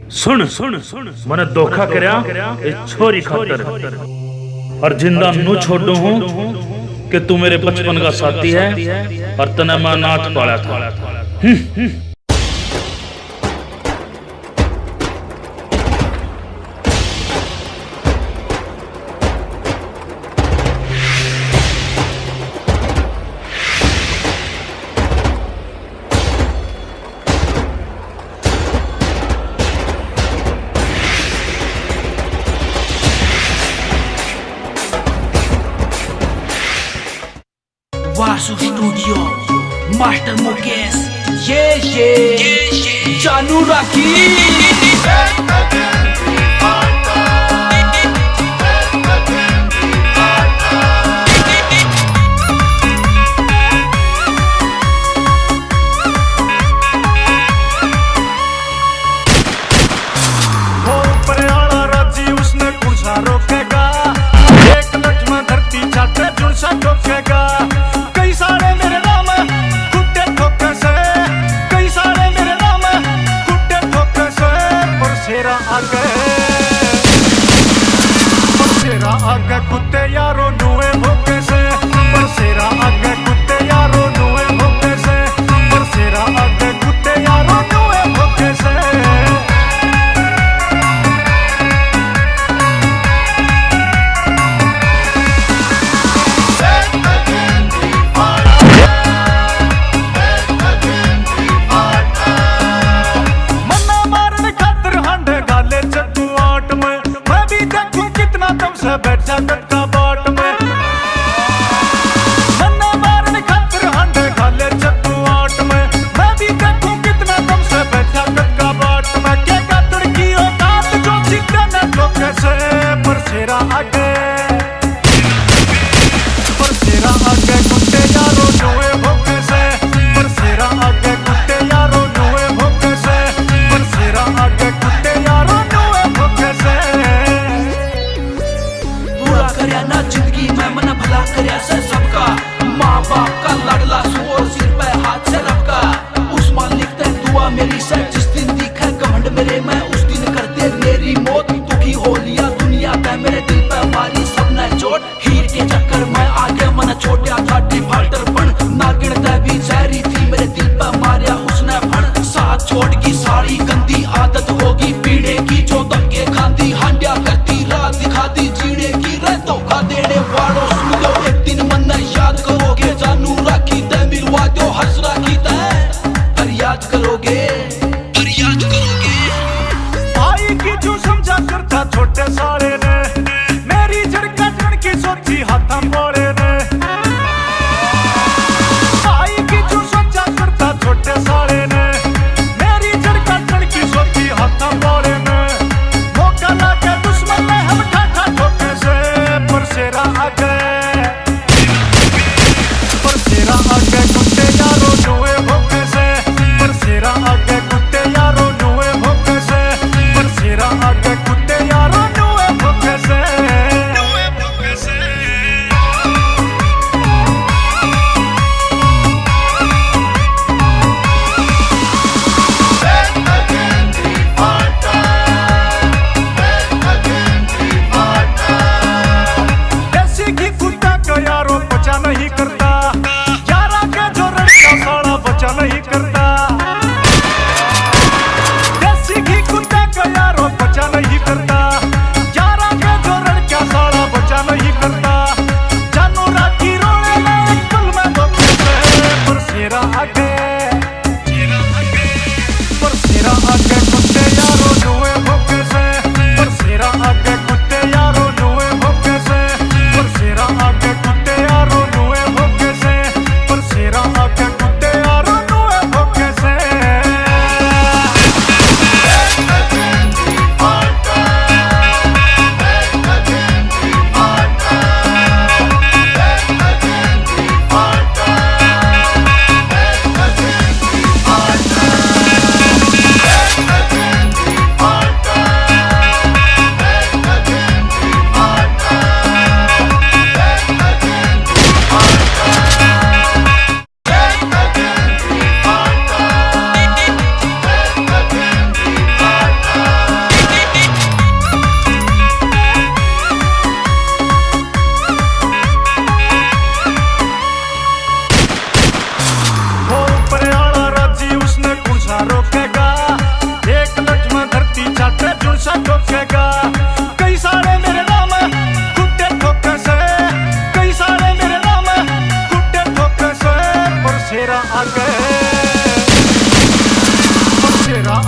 सुन सुन सुन मैंने धोखा करया इस छोरी खातर और जिंदा नू छोड़ू हूं कि तू मेरे बचपन का साथी है और तने मैं नाथ पाला था। वासु स्टूडियो मास्टर मुकेश ये जानू राखी रोकेगा एक लठ में धरती चाटे जुड़सा ठोकेगा। कई सारे मेरे नाम खुट्टे ठोके से, कई सारे मेरे नाम खुट्टे ठोके से। पर शेरा आगे कुत्ते यारो नुए भोके से, पर शेरा आगे कुत्ते यारो नुए भोके से, पर शेरा आगे कुत्ते यारो नुए भोके से। बैठ जा गट का बाट में।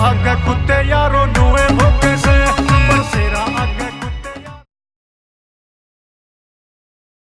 भागे कुत्ते